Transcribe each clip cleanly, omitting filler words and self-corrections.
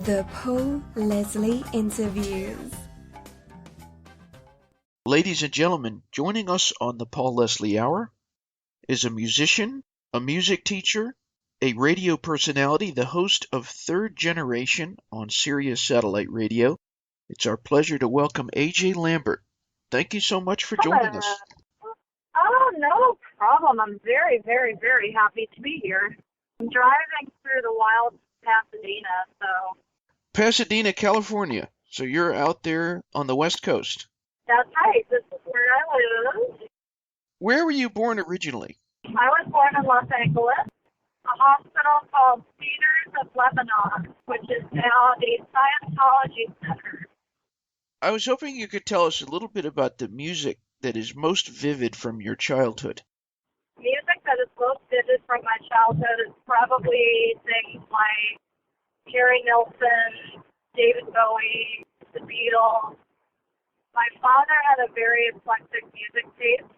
The Paul Leslie Interviews. Ladies and gentlemen, joining us on the Paul Leslie Hour is a musician, a music teacher, a radio personality, the host of Third Generation on Sirius Satellite Radio. It's our pleasure to welcome AJ Lambert. Thank you so much for joining us. Oh, no problem. I'm very, very, very happy to be here. I'm driving through the wild Pasadena, so... Pasadena, California. So you're out there on the West Coast. That's right. This is where I live. Where were you born originally? I was born in Los Angeles, a hospital called Cedars of Lebanon, which is now the Scientology Center. I was hoping you could tell us a little bit about the music that is most vivid from your childhood. Music that is most vivid from my childhood is probably things like Harry Nilsson, David Bowie, the Beatles. My father had a very eclectic music taste,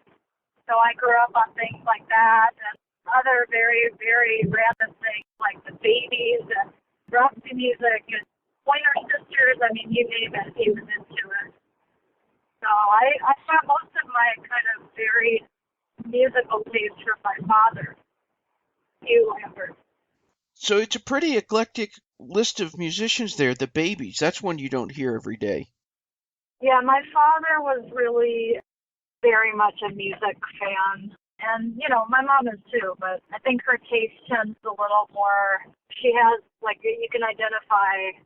so I grew up on things like that and other very, very random things like the Babies and Roxy music and Pointer Sisters. I mean, you name it, he was into it. So I got most of my kind of very musical taste from my father, AJ Lambert. So it's a pretty eclectic list of musicians there, the Babies. That's one you don't hear every day. Yeah, my father was really very much a music fan. And, you know, my mom is too, but I think her taste tends a little more, she has, like, you can identify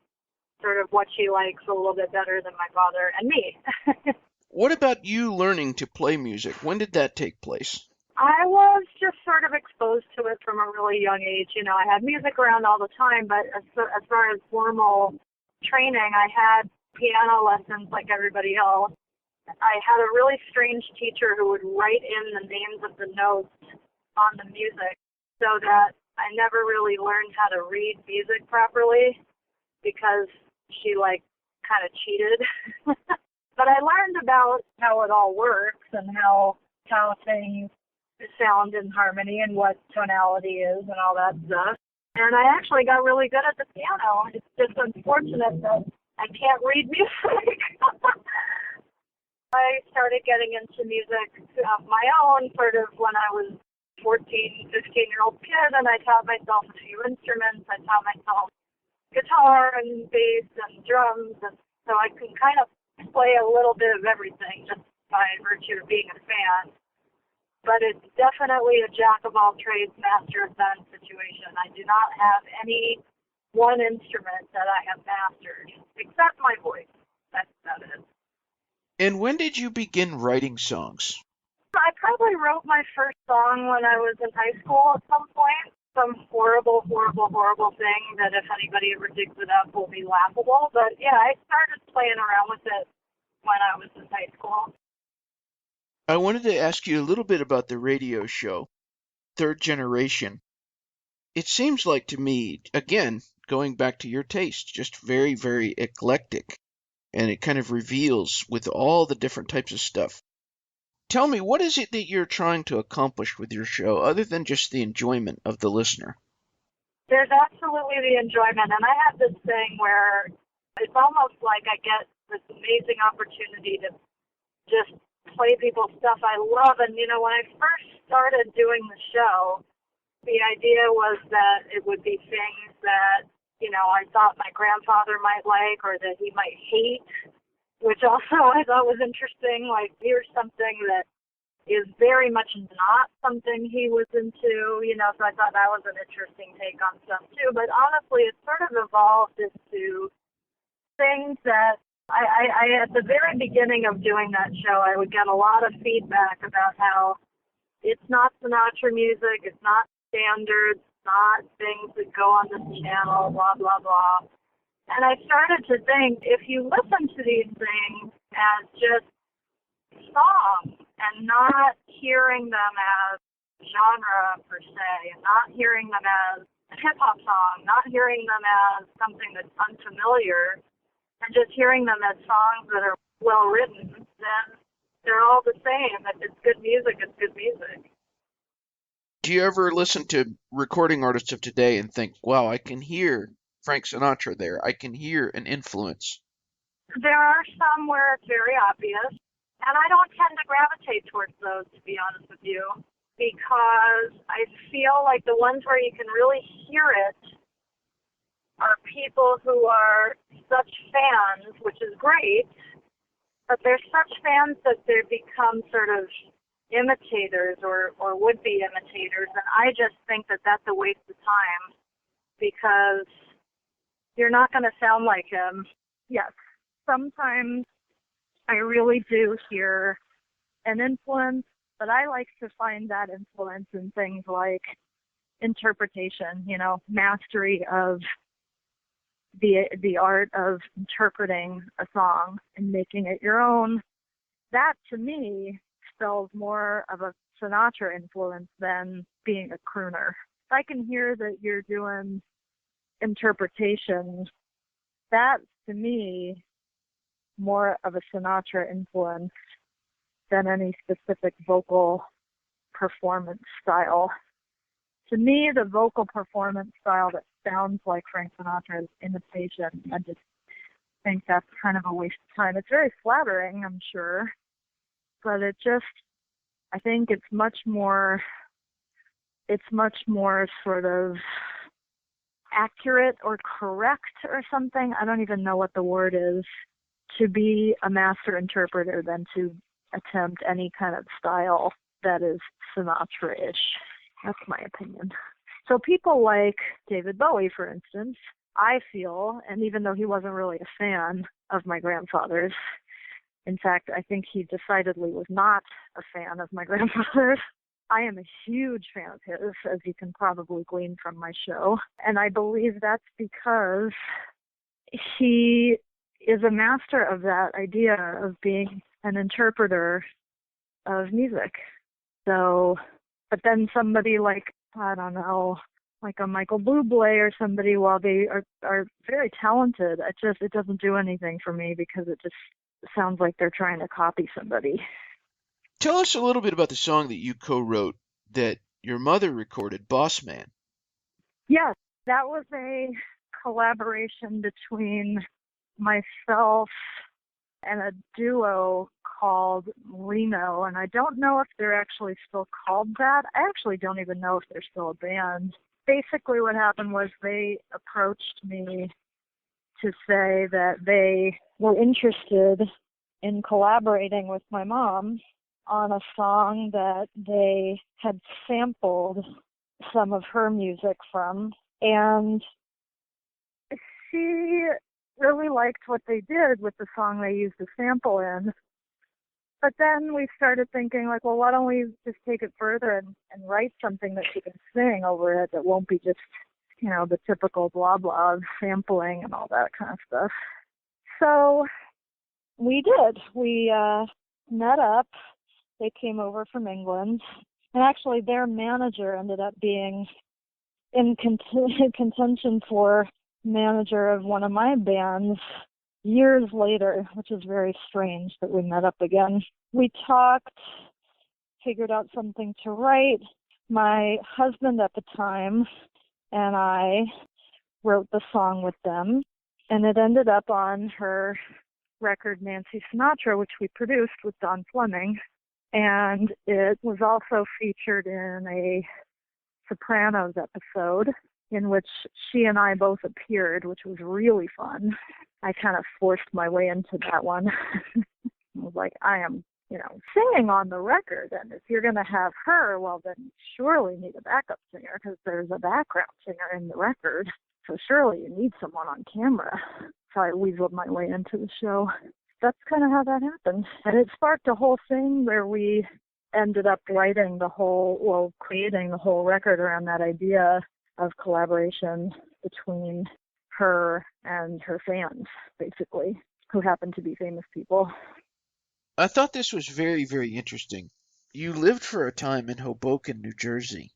sort of what she likes a little bit better than my father and me. What about you learning to play music? When did that take place? I was just sort of exposed to it from a really young age. You know, I had music around all the time, but as far as formal training, I had piano lessons like everybody else. I had a really strange teacher who would write in the names of the notes on the music so that I never really learned how to read music properly because she, like, kind of cheated. But I learned about how it all works and how things sound in harmony and what tonality is and all that stuff. And I actually got really good at the piano. It's just unfortunate that I can't read music. I started getting into music of my own sort of when I was 14, 15-year-old kid, and I taught myself a few instruments. I taught myself guitar and bass and drums, and so I can kind of play a little bit of everything just by virtue of being a fan. But it's definitely a jack-of-all-trades, master-of-none situation. I do not have any one instrument that I have mastered, except my voice. That's about it. And when did you begin writing songs? I probably wrote my first song when I was in high school at some point. Some horrible, horrible, horrible thing that if anybody ever digs it up will be laughable. But yeah, I started playing around with it when I was in high school. I wanted to ask you a little bit about the radio show, Third Generation. It seems like to me, again, going back to your taste, just very, very eclectic. And it kind of reveals with all the different types of stuff. Tell me, what is it that you're trying to accomplish with your show, other than just the enjoyment of the listener? There's absolutely the enjoyment, and I have this thing where it's almost like I get this amazing opportunity to just play people's stuff I love. And, you know, when I first started doing the show, the idea was that it would be things that, you know, I thought my grandfather might like or that he might hate, which also I thought was interesting. Like, here's something that is very much not something he was into, you know, so I thought that was an interesting take on stuff too. But honestly, it sort of evolved into things that I at the very beginning of doing that show, I would get a lot of feedback about how it's not Sinatra music, it's not standards, not things that go on this channel, blah, blah, blah. And I started to think, if you listen to these things as just songs and not hearing them as genre per se, and not hearing them as a hip-hop song, not hearing them as something that's unfamiliar, and just hearing them as songs that are well-written, then they're all the same. If it's good music, it's good music. Do you ever listen to recording artists of today and think, wow, I can hear Frank Sinatra there. I can hear an influence. There are some where it's very obvious, and I don't tend to gravitate towards those, to be honest with you, because I feel like the ones where you can really hear it are people who are such fans, which is great, but they're such fans that they become sort of imitators or would-be imitators, and I just think that that's a waste of time because you're not going to sound like him. Yes, sometimes I really do hear an influence, but I like to find that influence in things like interpretation, mastery of the art of interpreting a song and making it your own. That, to me, spells more of a Sinatra influence than being a crooner. If I can hear that you're doing interpretation, that, to me, more of a Sinatra influence than any specific vocal performance style. To me, the vocal performance style that sounds like Frank Sinatra's imitation, I just think that's kind of a waste of time. It's very flattering, I'm sure, but I think it's much more sort of accurate or correct or something. I don't even know what the word is, to be a master interpreter than to attempt any kind of style that is Sinatra-ish. That's my opinion. So people like David Bowie, for instance, I feel, and even though he wasn't really a fan of my grandfather's, in fact, I think he decidedly was not a fan of my grandfather's, I am a huge fan of his, as you can probably glean from my show. And I believe that's because he is a master of that idea of being an interpreter of music. So, but then somebody like, I don't know, like a Michael Bublé or somebody, while they are very talented, it doesn't do anything for me because it just sounds like they're trying to copy somebody. Tell us a little bit about the song that you co-wrote that your mother recorded, Boss Man. Yes, that was a collaboration between myself and a duo called Reno, and I don't know if they're actually still called that. I actually don't even know if they're still a band. Basically what happened was they approached me to say that they were interested in collaborating with my mom on a song that they had sampled some of her music from, and she really liked what they did with the song they used the sample in. But then we started thinking, like, well, why don't we just take it further and write something that she can sing over it that won't be just, the typical blah blah of sampling and all that kind of stuff. So we did. We met up. They came over from England. And actually their manager ended up being in contention for manager of one of my bands years later, which is very strange that we met up again. We talked, figured out something to write. My husband at the time and I wrote the song with them, and it ended up on her record Nancy Sinatra, which we produced with Don Fleming, and it was also featured in a Sopranos episode in which she and I both appeared, which was really fun. I kind of forced my way into that one. I was like, I am, singing on the record, and if you're going to have her, well, then you surely need a backup singer because there's a background singer in the record. So surely you need someone on camera. So I weaseled my way into the show. That's kind of how that happened. And it sparked a whole thing where we ended up creating the whole record around that idea of collaboration between her and her fans, basically, who happen to be famous people. I thought this was very, very interesting. You lived for a time in Hoboken, New Jersey.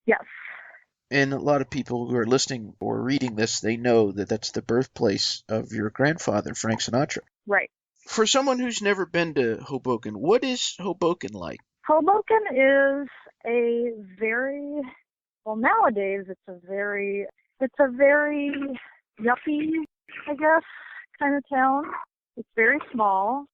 Yes. And a lot of people who are listening or reading this, they know that that's the birthplace of your grandfather, Frank Sinatra. Right. For someone who's never been to Hoboken, what is Hoboken like? Hoboken is nowadays it's a very yuppie, I guess, kind of town. It's very small.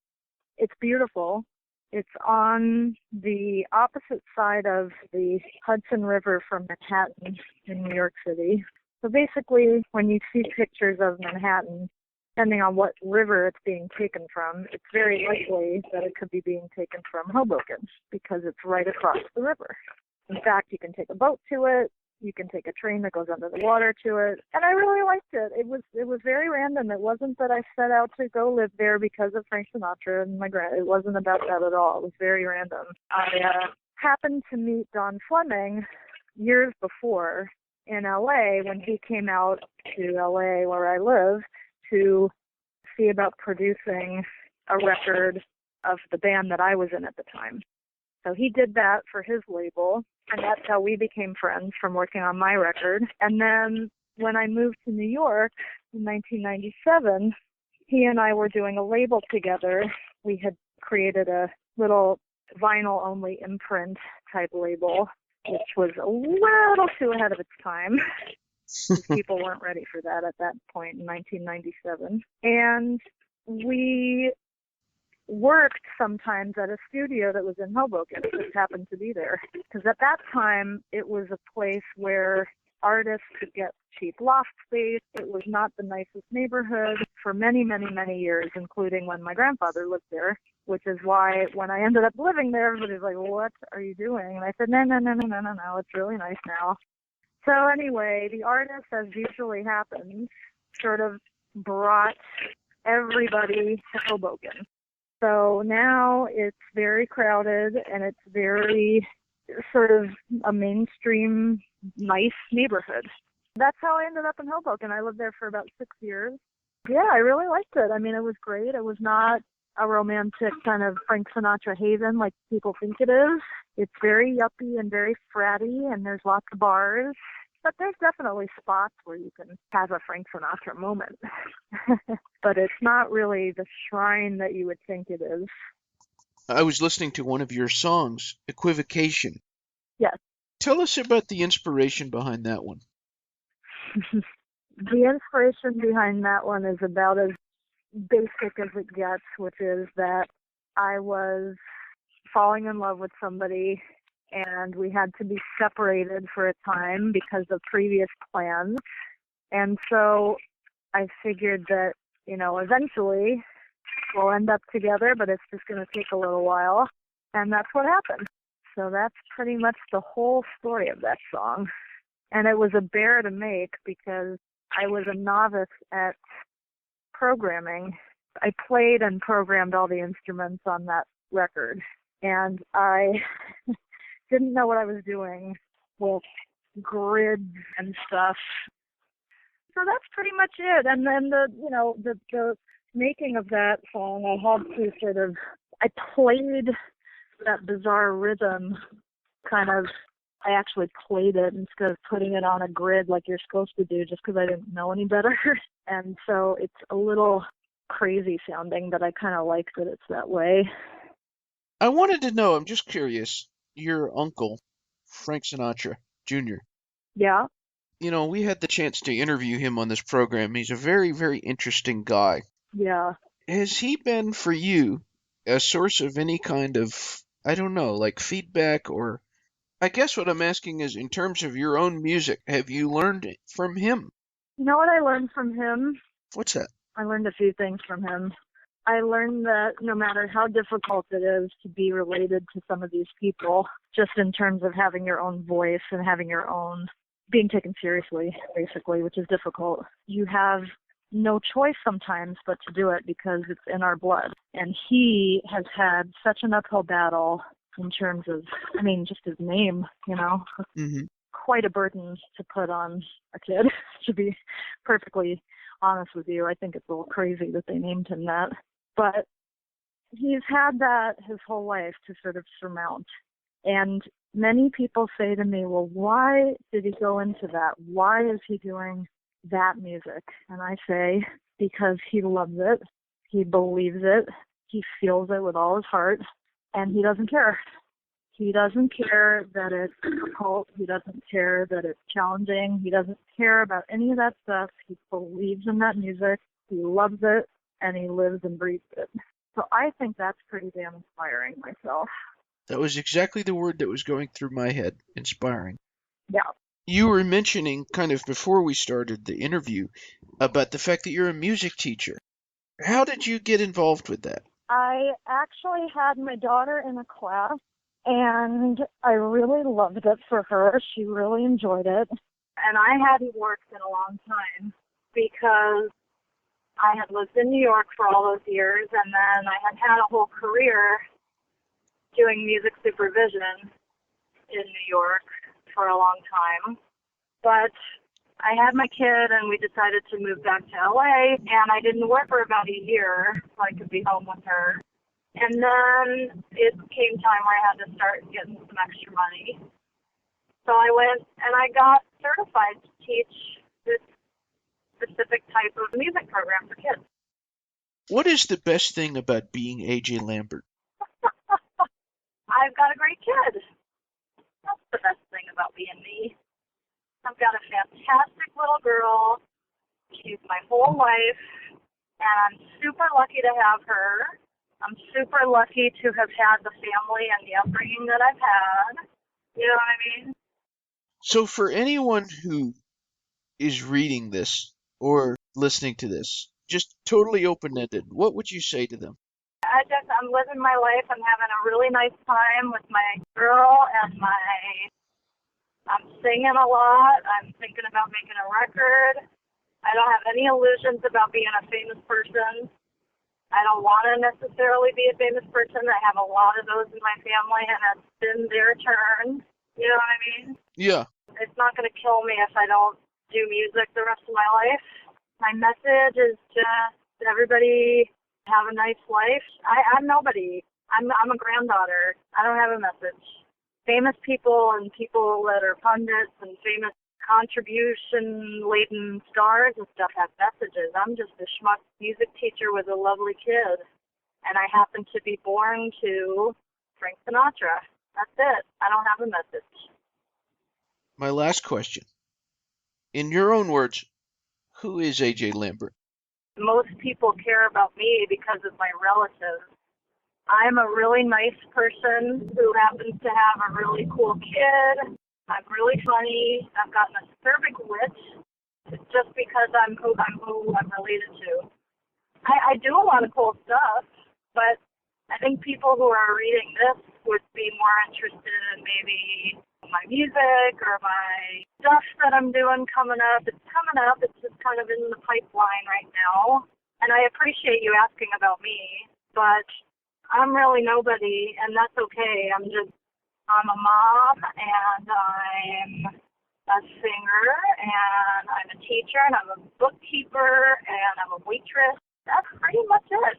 It's beautiful. It's on the opposite side of the Hudson River from Manhattan in New York City. So basically, when you see pictures of Manhattan, depending on what river it's being taken from, it's very likely that it could be being taken from Hoboken because it's right across the river. In fact, you can take a boat to it. You can take a train that goes under the water to it. And I really liked it. It was very random. It wasn't that I set out to go live there because of Frank Sinatra and my it wasn't about that at all. It was very random. I happened to meet Don Fleming years before in LA when he came out to LA where I live to see about producing a record of the band that I was in at the time. So he did that for his label, and that's how we became friends from working on my record. And then when I moved to New York in 1997, he and I were doing a label together. We had created a little vinyl-only imprint type label, which was a little too ahead of its time. People weren't ready for that at that point in 1997. And we worked sometimes at a studio that was in Hoboken. It just happened to be there. Because at that time, it was a place where artists could get cheap loft space. It was not the nicest neighborhood for many, many, many years, including when my grandfather lived there, which is why when I ended up living there, everybody's like, what are you doing? And I said, no, it's really nice now. So anyway, the artist, as usually happens, sort of brought everybody to Hoboken. So now it's very crowded and it's very sort of a mainstream, nice neighborhood. That's how I ended up in Hoboken. I lived there for about 6 years. Yeah, I really liked it. I mean, it was great. It was not a romantic kind of Frank Sinatra haven like people think it is. It's very yuppie and very fratty, and there's lots of bars. But there's definitely spots where you can have a Frank Sinatra moment. But it's not really the shrine that you would think it is. I was listening to one of your songs, Equivocation. Yes. Tell us about the inspiration behind that one. The inspiration behind that one is about as basic as it gets, which is that I was falling in love with somebody and we had to be separated for a time because of previous plans. And so I figured that, eventually we'll end up together, but it's just going to take a little while. And that's what happened. So that's pretty much the whole story of that song. And it was a bear to make because I was a novice at programming. I played and programmed all the instruments on that record. And I didn't know what I was doing with grids and stuff. So that's pretty much it. And then the making of that song, I played that bizarre rhythm I actually played it instead of putting it on a grid like you're supposed to do just because I didn't know any better. And so it's a little crazy sounding, but I kind of like that it's that way. I wanted to know, I'm just curious, your uncle, Frank Sinatra Jr. Yeah. We had the chance to interview him on this program. He's a very, very interesting guy. Yeah. Has he been for you a source of any kind of, I don't know, like feedback, or I guess what I'm asking is in terms of your own music, have you learned from him? You know what I learned from him? What's that? I learned a few things from him. I learned that no matter how difficult it is to be related to some of these people, just in terms of having your own voice and having your own, being taken seriously, basically, which is difficult, you have no choice sometimes but to do it because it's in our blood. And he has had such an uphill battle in terms of, just his name, Mm-hmm. Quite a burden to put on a kid, to be perfectly honest with you. I think it's a little crazy that they named him that. But he's had that his whole life to sort of surmount. And many people say to me, well, why did he go into that? Why is he doing that music? And I say, because he loves it, he believes it, he feels it with all his heart, and he doesn't care. He doesn't care that it's difficult. He doesn't care that it's challenging. He doesn't care about any of that stuff. He believes in that music. He loves it, and he lives and breathes it. So I think that's pretty damn inspiring myself. That was exactly the word that was going through my head, inspiring. Yeah. You were mentioning, kind of before we started the interview, about the fact that you're a music teacher. How did you get involved with that? I actually had my daughter in a class, and I really loved it for her. She really enjoyed it. And I hadn't worked in a long time because I had lived in New York for all those years, and then I had had a whole career doing music supervision in New York for a long time. But I had my kid, and we decided to move back to LA, and I didn't work for about a year so I could be home with her. And then it came time where I had to start getting some extra money. So I went and I got certified to teach this specific type of music program for kids. What is the best thing about being AJ Lambert? I've got a great kid. That's the best thing about being me. I've got a fantastic little girl. She's my whole life, and I'm super lucky to have her. I'm super lucky to have had the family and the upbringing that I've had. You know what I mean? So for anyone who is reading this or listening to this, just totally open-ended, what would you say to them? I'm living my life. I'm having a really nice time with my girl and I'm singing a lot. I'm thinking about making a record. I don't have any illusions about being a famous person. I don't want to necessarily be a famous person. I have a lot of those in my family, and it's been their turn. You know what I mean? Yeah. It's not going to kill me if I don't do music the rest of my life. My message is just everybody have a nice life. I'm nobody. I'm a granddaughter. I don't have a message. Famous people and people that are pundits and famous contribution-laden stars and stuff have messages. I'm just a schmuck music teacher with a lovely kid. And I happen to be born to Frank Sinatra. That's it. I don't have a message. My last question. In your own words, who is AJ Lambert? Most people care about me because of my relatives. I'm a really nice person who happens to have a really cool kid. I'm really funny. I've got an acerbic wit. It's just because I'm who I'm related to. I do a lot of cool stuff, but I think people who are reading this would be more interested in maybe my music or my stuff that I'm doing coming up. It's coming up. It's just kind of in the pipeline right now. And I appreciate you asking about me, but I'm really nobody, and that's okay. I'm a mom, and I'm a singer, and I'm a teacher, and I'm a bookkeeper, and I'm a waitress. That's pretty much it.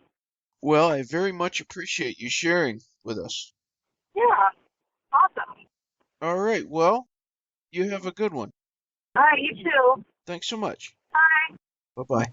Well, I very much appreciate you sharing with us. Yeah, awesome. All right, well, you have a good one. All right, you too. Thanks so much. Bye. Bye-bye.